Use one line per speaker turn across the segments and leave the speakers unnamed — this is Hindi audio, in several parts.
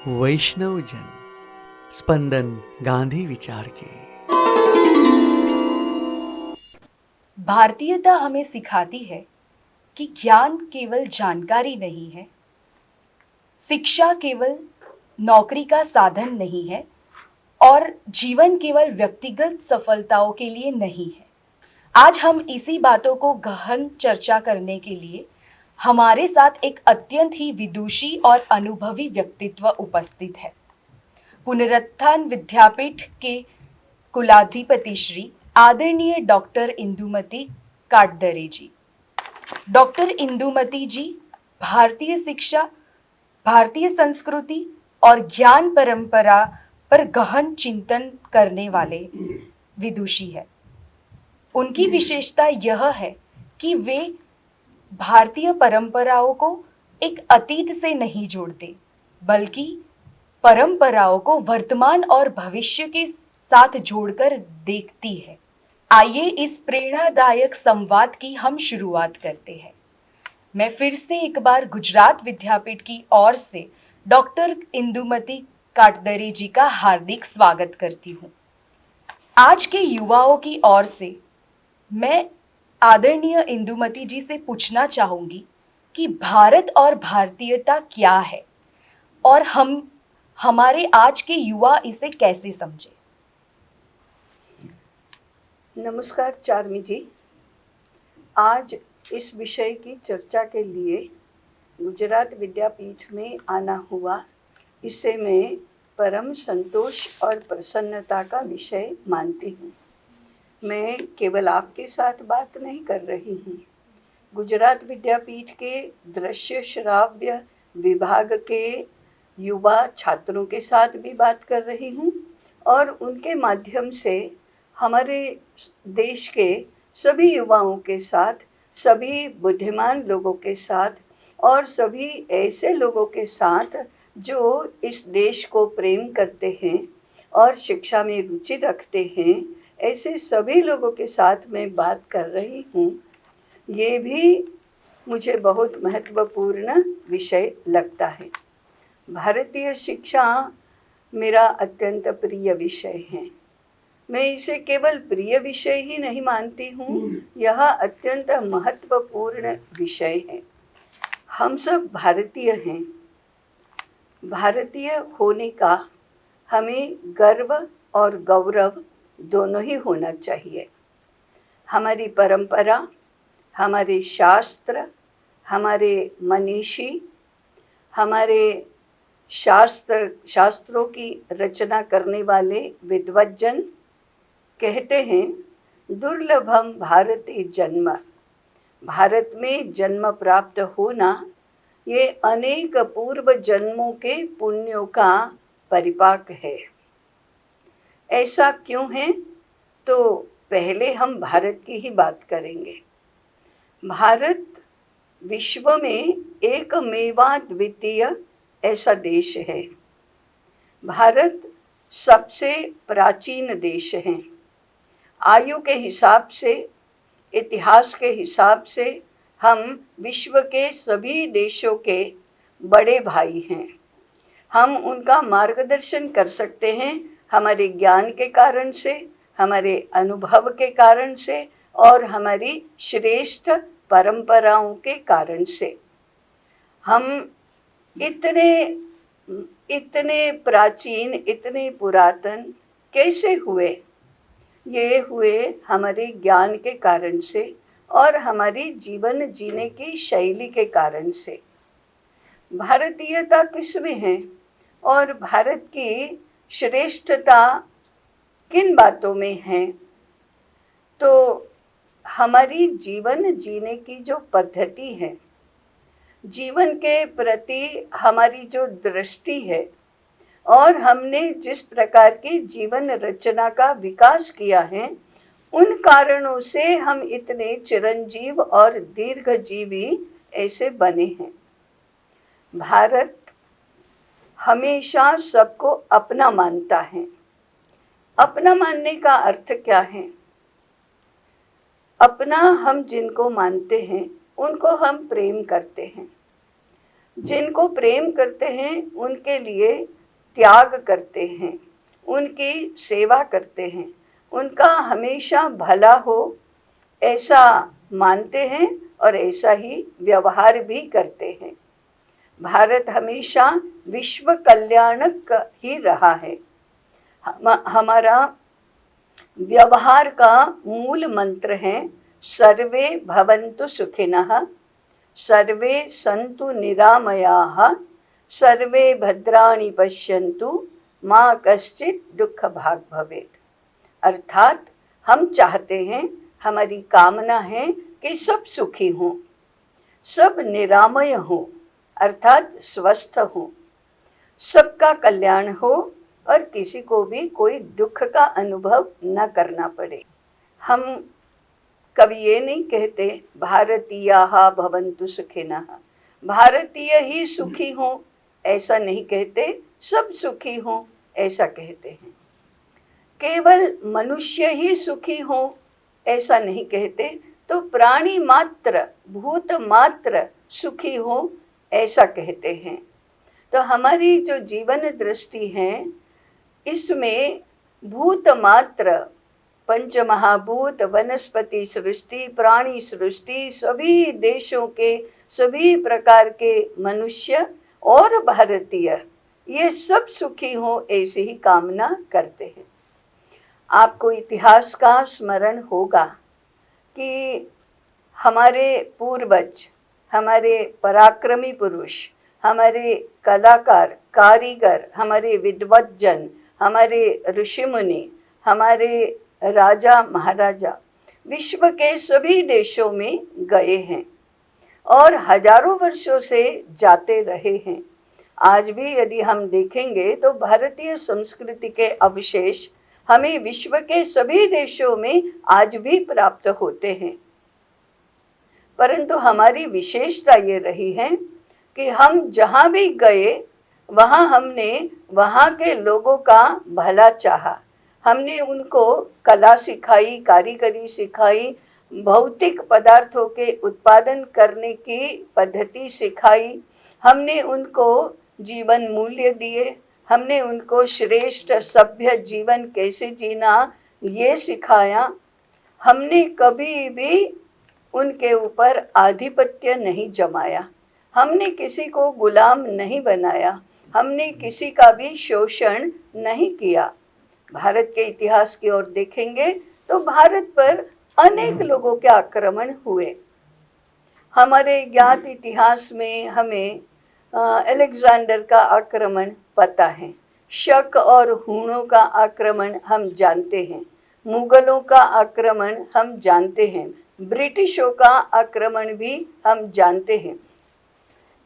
वैष्णव जन, स्पंदन गांधी विचार के।
भारतीयता हमें सिखाती है कि ज्ञान केवल जानकारी नहीं है, शिक्षा केवल नौकरी का साधन नहीं है और जीवन केवल व्यक्तिगत सफलताओं के लिए नहीं है। आज हम इसी बातों को गहन चर्चा करने के लिए हमारे साथ एक अत्यंत ही विदुषी और अनुभवी व्यक्तित्व उपस्थित है। पुनरुत्थान विद्यापीठ के कुलाधिपति श्री आदरणीय डॉक्टर इंदुमती काटदरे जी। डॉक्टर इंदुमती जी भारतीय शिक्षा, भारतीय संस्कृति और ज्ञान परंपरा पर गहन चिंतन करने वाले विदुषी है। उनकी विशेषता यह है कि वे भारतीय परंपराओं को एक अतीत से नहीं जोड़ते, बल्कि परंपराओं को वर्तमान और भविष्य के साथ जोड़कर देखती है। आइए इस प्रेरणादायक संवाद की हम शुरुआत करते हैं। मैं फिर से एक बार गुजरात विद्यापीठ की ओर से डॉक्टर इंदुमती काटदरे जी का हार्दिक स्वागत करती हूँ। आज के युवाओं की ओर से मैं आदरणीय इंदुमती जी से पूछना चाहूंगी कि भारत और भारतीयता क्या है और हमारे आज के युवा इसे कैसे समझे।
नमस्कार चार्मी जी। आज इस विषय की चर्चा के लिए गुजरात विद्यापीठ में आना हुआ, इसे मैं परम संतोष और प्रसन्नता का विषय मानती हूँ। मैं केवल आपके साथ बात नहीं कर रही हूँ, गुजरात विद्यापीठ के दृश्य श्राव्य विभाग के युवा छात्रों के साथ भी बात कर रही हूँ और उनके माध्यम से हमारे देश के सभी युवाओं के साथ, सभी बुद्धिमान लोगों के साथ और सभी ऐसे लोगों के साथ जो इस देश को प्रेम करते हैं और शिक्षा में रुचि रखते हैं, ऐसे सभी लोगों के साथ मैं बात कर रही हूँ। ये भी मुझे बहुत महत्वपूर्ण विषय लगता है। भारतीय शिक्षा मेरा अत्यंत प्रिय विषय है। मैं इसे केवल प्रिय विषय ही नहीं मानती हूँ, यह अत्यंत महत्वपूर्ण विषय है। हम सब भारतीय हैं। भारतीय होने का हमें गर्व और गौरव दोनों ही होना चाहिए। हमारी परंपरा, हमारे शास्त्र, हमारे मनीषी, हमारे शास्त्रों की रचना करने वाले विद्वज्जन कहते हैं, दुर्लभम भारते जन्म। भारत में जन्म प्राप्त होना ये अनेक पूर्व जन्मों के पुण्यों का परिपाक है। ऐसा क्यों है? तो पहले हम भारत की ही बात करेंगे। भारत विश्व में एकमेवा द्वितीय ऐसा देश है। भारत सबसे प्राचीन देश है। आयु के हिसाब से, इतिहास के हिसाब से हम विश्व के सभी देशों के बड़े भाई हैं। हम उनका मार्गदर्शन कर सकते हैं हमारे ज्ञान के कारण से, हमारे अनुभव के कारण से और हमारी श्रेष्ठ परंपराओं के कारण से। हम इतने प्राचीन, इतने पुरातन कैसे हुए? ये हुए हमारे ज्ञान के कारण से और हमारी जीवन जीने की शैली के कारण से। भारतीयता किसमें है और भारत की श्रेष्ठता किन बातों में है? तो हमारी जीवन जीने की जो पद्धति है, जीवन के प्रति हमारी जो दृष्टि है और हमने जिस प्रकार की जीवन रचना का विकास किया है, उन कारणों से हम इतने चिरंजीव और दीर्घजीवी ऐसे बने हैं। भारत हमेशा सबको अपना मानता है। अपना मानने का अर्थ क्या है? अपना हम जिनको मानते हैं उनको हम प्रेम करते हैं। जिनको प्रेम करते हैं उनके लिए त्याग करते हैं, उनकी सेवा करते हैं, उनका हमेशा भला हो ऐसा मानते हैं और ऐसा ही व्यवहार भी करते हैं। भारत हमेशा विश्व कल्याणक ही रहा है। हमारा व्यवहार का मूल मंत्र है सर्वे भवन्तु सुखिनः, सर्वे सन्तु निरामयाः, सर्वे भद्राणि पश्यन्तु, माँ कश्चित् दुख भाग भवेत्। अर्थात हम चाहते हैं, हमारी कामना है कि सब सुखी हों, सब निरामय हों, अर्थात स्वस्थ हों, सबका कल्याण हो और किसी को भी कोई दुख का अनुभव न करना पड़े। हम कभी ये नहीं कहते भारतीयाः भवन्तु सुखिनः, भारतीय ही सुखी हों ऐसा नहीं कहते, सब सुखी हों ऐसा कहते हैं। केवल मनुष्य ही सुखी हों ऐसा नहीं कहते, तो प्राणी मात्र, भूत मात्र सुखी हो ऐसा कहते हैं। तो हमारी जो जीवन दृष्टि है इसमें भूत मात्र, पंच महाभूत, वनस्पति सृष्टि, प्राणी सृष्टि, सभी देशों के सभी प्रकार के मनुष्य और भारतीय ये सब सुखी हो ऐसी ही कामना करते हैं। आपको इतिहास का स्मरण होगा कि हमारे पूर्वज, हमारे पराक्रमी पुरुष, हमारे कलाकार, कारीगर, हमारे विद्वज्जन, हमारे ऋषि मुनि, हमारे राजा महाराजा विश्व के सभी देशों में गए हैं और हजारों वर्षों से जाते रहे हैं। आज भी यदि हम देखेंगे तो भारतीय संस्कृति के अवशेष हमें विश्व के सभी देशों में आज भी प्राप्त होते हैं। परंतु हमारी विशेषता ये रही है कि हम जहाँ भी गए वहाँ हमने वहाँ के लोगों का भला चाहा, हमने उनको कला सिखाई, कारीगरी सिखाई, भौतिक पदार्थों के उत्पादन करने की पद्धति सिखाई, हमने उनको जीवन मूल्य दिए, हमने उनको श्रेष्ठ सभ्य जीवन कैसे जीना ये सिखाया। हमने कभी भी उनके ऊपर आधिपत्य नहीं जमाया, हमने किसी को गुलाम नहीं बनाया, हमने किसी का भी शोषण नहीं किया। भारत के इतिहास की ओर देखेंगे तो भारत पर अनेक लोगों के आक्रमण हुए। हमारे ज्ञात इतिहास में हमें अलेक्जेंडर का आक्रमण पता है, शक और हूणों का आक्रमण हम जानते हैं, मुगलों का आक्रमण हम जानते हैं, ब्रिटिशों का आक्रमण भी हम जानते हैं।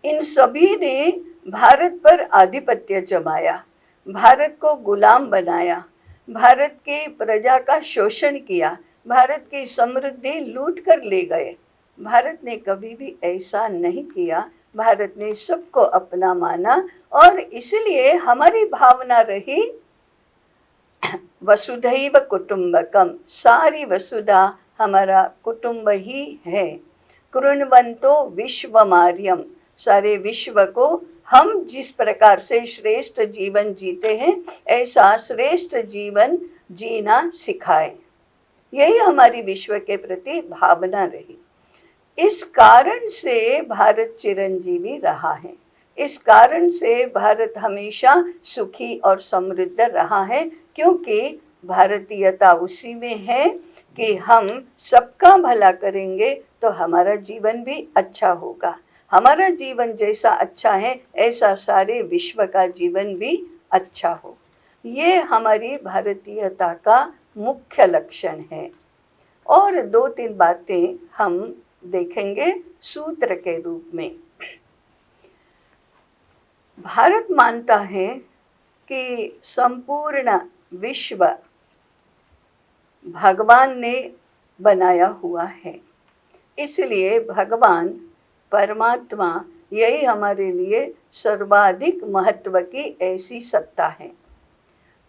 इन सभी ने भारत पर आधिपत्य जमाया, भारत को गुलाम बनाया, भारत की प्रजा का शोषण किया, भारत की समृद्धि लूट कर ले गए। भारत ने कभी भी ऐसा नहीं किया, भारत ने सबको अपना माना और इसलिए हमारी भावना रही वसुधैव कुटुंबकम, सारी वसुधा हमारा कुटुंब ही है। कृण्वन्तो विश्वमार्यम, सारे विश्व को हम जिस प्रकार से श्रेष्ठ जीवन जीते हैं ऐसा श्रेष्ठ जीवन जीना सिखाए। यही हमारी विश्व के प्रति भावना रही। इस कारण से भारत चिरंजीवी रहा है, इस कारण से भारत हमेशा सुखी और समृद्ध रहा है, क्योंकि भारतीयता उसी में है कि हम सबका भला करेंगे तो हमारा जीवन भी अच्छा होगा। हमारा जीवन जैसा अच्छा है ऐसा सारे विश्व का जीवन भी अच्छा हो। ये हमारी भारतीयता का मुख्य लक्षण है। और दो तीन बातें हम देखेंगे सूत्र के रूप में। भारत मानता है कि संपूर्ण विश्व भगवान ने बनाया हुआ है, इसलिए भगवान परमात्मा यही हमारे लिए सर्वाधिक महत्व की ऐसी सत्ता है।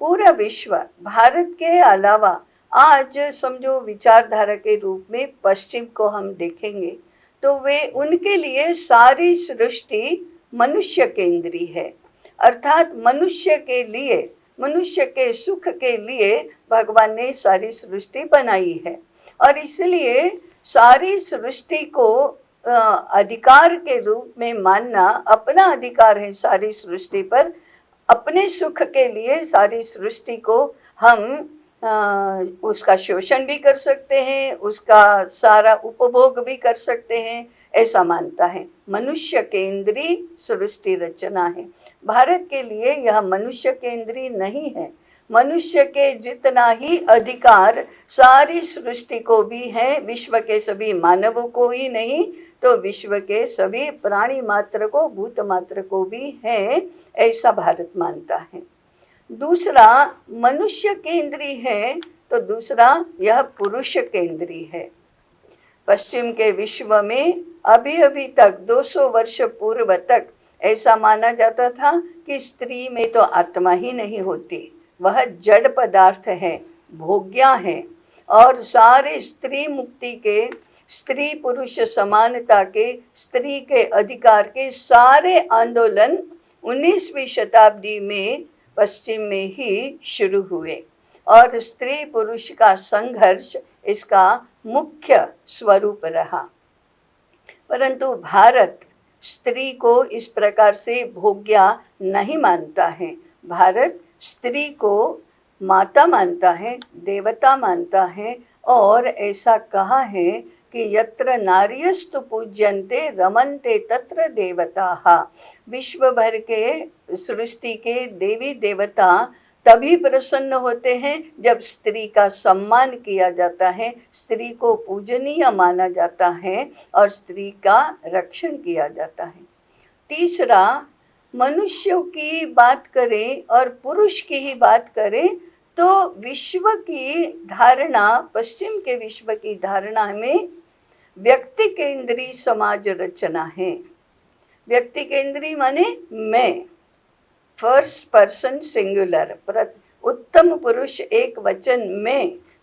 पूरा विश्व भारत के अलावा आज समझो विचारधारा के रूप में पश्चिम को हम देखेंगे तो वे उनके लिए सारी सृष्टि मनुष्य केंद्री है। अर्थात मनुष्य के लिए, मनुष्य के सुख के लिए भगवान ने सारी सृष्टि बनाई है। और इसलिए सारी सृष्टि को अधिकार के रूप में मानना, अपना अधिकार है सारी सृष्टि पर, अपने सुख के लिए सारी सृष्टि को हम उसका शोषण भी कर सकते हैं, उसका सारा उपभोग भी कर सकते हैं, ऐसा मानता है। मनुष्य केंद्री सृष्टि रचना है। भारत के लिए यह मनुष्य केंद्री नहीं है। मनुष्य के जितना ही अधिकार सारी सृष्टि को भी है, विश्व के सभी मानवों को ही नहीं तो विश्व के सभी प्राणी मात्र को, भूत मात्र को भी है, ऐसा भारत मानता है। दूसरा मनुष्य केंद्री है तो दूसरा यह पुरुष केंद्री है। पश्चिम के विश्व में अभी अभी तक 200 वर्ष पूर्व तक ऐसा माना जाता था कि स्त्री में तो आत्मा ही नहीं होती, वह जड़ पदार्थ है, भोग्या है। और सारे स्त्री मुक्ति के, स्त्री पुरुष समानता के, स्त्री के अधिकार के सारे आंदोलन 19वीं शताब्दी में पश्चिम में ही शुरू हुए और स्त्री पुरुष का संघर्ष इसका मुख्य स्वरूप रहा। परंतु भारत स्त्री को इस प्रकार से भोग्या नहीं मानता है। भारत स्त्री को माता मानता है, देवता मानता है, और ऐसा कहा है कि यत्र नार्यस्तु पूज्यन्ते रमन्ते तत्र देवताः। विश्व भर के सृष्टि के देवी देवता तभी प्रसन्न होते हैं जब स्त्री का सम्मान किया जाता है, स्त्री को पूजनीय माना जाता है और स्त्री का रक्षण किया जाता है। तीसरा, मनुष्यों की बात करें और पुरुष की ही बात करें तो विश्व की धारणा, पश्चिम के विश्व की धारणा में व्यक्ति केंद्री समाज रचना है। व्यक्ति केंद्री माने मैं, फर्स्ट पर्सन सिंगुलर, उत्तम पुरुष एक वचन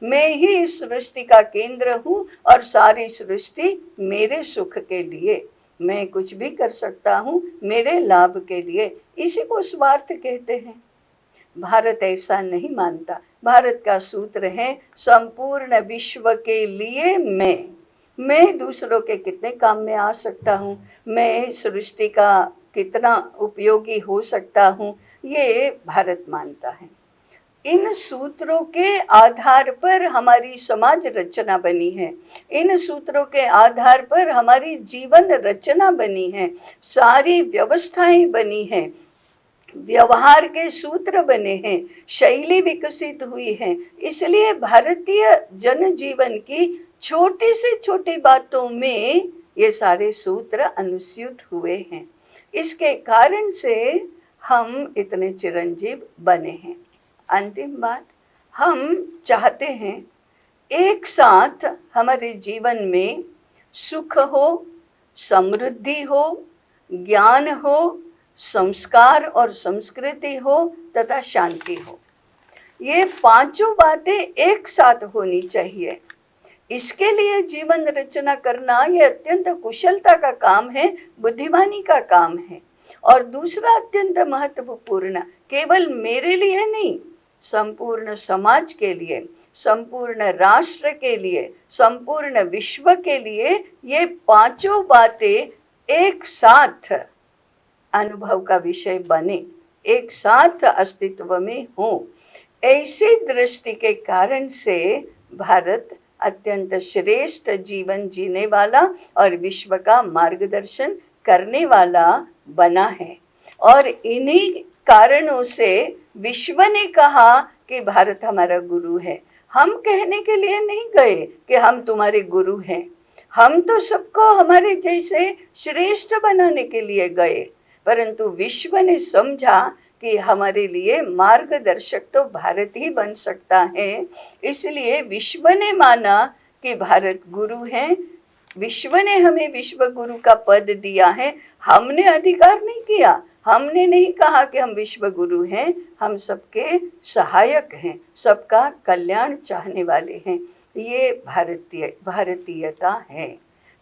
मैं ही इस सृष्टि का केंद्र हूँ और सारी सृष्टि मेरे सुख के लिए, मैं कुछ भी कर सकता हूँ मेरे लाभ के लिए, इसी को स्वार्थ कहते हैं। भारत ऐसा नहीं मानता। भारत का सूत्र है संपूर्ण विश्व के लिए मैं दूसरों के कितने काम में आ सकता हूँ, मैं सृष्टि का कितना उपयोगी हो सकता हूँ, ये भारत मानता है। इन सूत्रों के आधार पर हमारी समाज रचना बनी है, इन सूत्रों के आधार पर हमारी जीवन रचना बनी है, सारी व्यवस्थाएं बनी हैं, व्यवहार के सूत्र बने हैं, शैली विकसित हुई है। इसलिए भारतीय जनजीवन की छोटी से छोटी बातों में ये सारे सूत्र अनुस्यूत हुए हैं। इसके कारण से हम इतने चिरंजीव बने हैं। अंतिम बात, हम चाहते हैं एक साथ हमारे जीवन में सुख हो, समृद्धि हो, ज्ञान हो, संस्कार और संस्कृति हो तथा शांति हो। ये पांचों बातें एक साथ होनी चाहिए। इसके लिए जीवन रचना करना ये अत्यंत कुशलता का काम है, बुद्धिमानी का काम है। और दूसरा अत्यंत महत्वपूर्ण, केवल मेरे लिए नहीं, संपूर्ण समाज के लिए, संपूर्ण राष्ट्र के लिए, संपूर्ण विश्व के लिए ये पांचों बातें एक साथ अनुभव का विषय बने, एक साथ अस्तित्व में हो। ऐसी दृष्टि के कारण से भारत अत्यंत श्रेष्ठ जीवन जीने वाला और विश्व का मार्गदर्शन करने वाला बना है। और इन्हीं कारणों से विश्व ने कहा कि भारत हमारा गुरु है। हम कहने के लिए नहीं गए कि हम तुम्हारे गुरु हैं, हम तो सबको हमारे जैसे श्रेष्ठ बनाने के लिए गए, परंतु विश्व ने समझा कि हमारे लिए मार्गदर्शक तो भारत ही बन सकता है। इसलिए विश्व ने माना कि भारत गुरु है, विश्व ने हमें विश्व गुरु का पद दिया है। हमने अधिकार नहीं किया, हमने नहीं कहा कि हम विश्व गुरु हैं, हम सबके सहायक हैं, सबका कल्याण चाहने वाले हैं। ये भारतीयता है।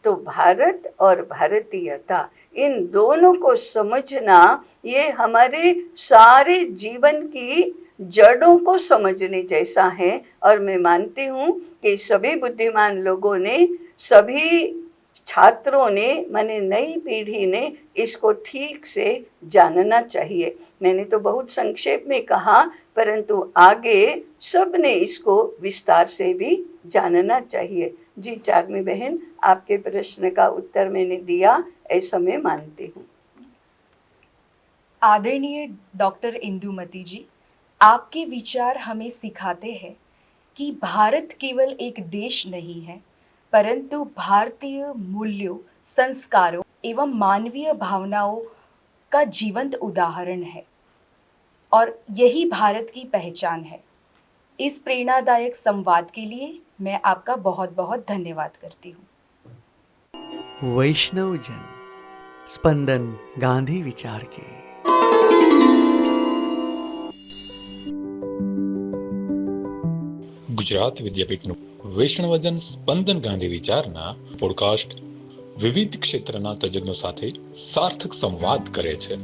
तो भारत और भारतीयता, इन दोनों को समझना ये हमारे सारे जीवन की जड़ों को समझने जैसा है। और मैं मानती हूँ कि सभी बुद्धिमान लोगों ने, सभी छात्रों ने, माने नई पीढ़ी ने इसको ठीक से जानना चाहिए। मैंने तो बहुत संक्षेप में कहा, परंतु आगे सब ने इसको विस्तार से भी जानना चाहिए। जी चार्मी बहन, आपके प्रश्न का उत्तर मैंने दिया, ऐसा मैं मानती हूँ।
आदरणीय डॉक्टर इंदुमती जी, आपके विचार हमें सिखाते हैं कि भारत केवल एक देश नहीं है, परंतु भारतीय मूल्यों, संस्कारों एवं मानवीय भावनाओं का जीवंत उदाहरण है और यही भारत की पहचान है। इस प्रेरणादायक संवाद के लिए मैं आपका बहुत बहुत धन्यवाद करती हूँ।
वैष्णव जन, स्पंदन गांधी विचार के।
ગુજરાત વિદ્યાપીઠનું વૈષ્ણવજન સ્પંદન ગાંધી વિચારના પોડકાસ્ટ વિવિધ ક્ષેત્રના તજજ્ઞો સાથે સાર્થક સંવાદ કરે છે.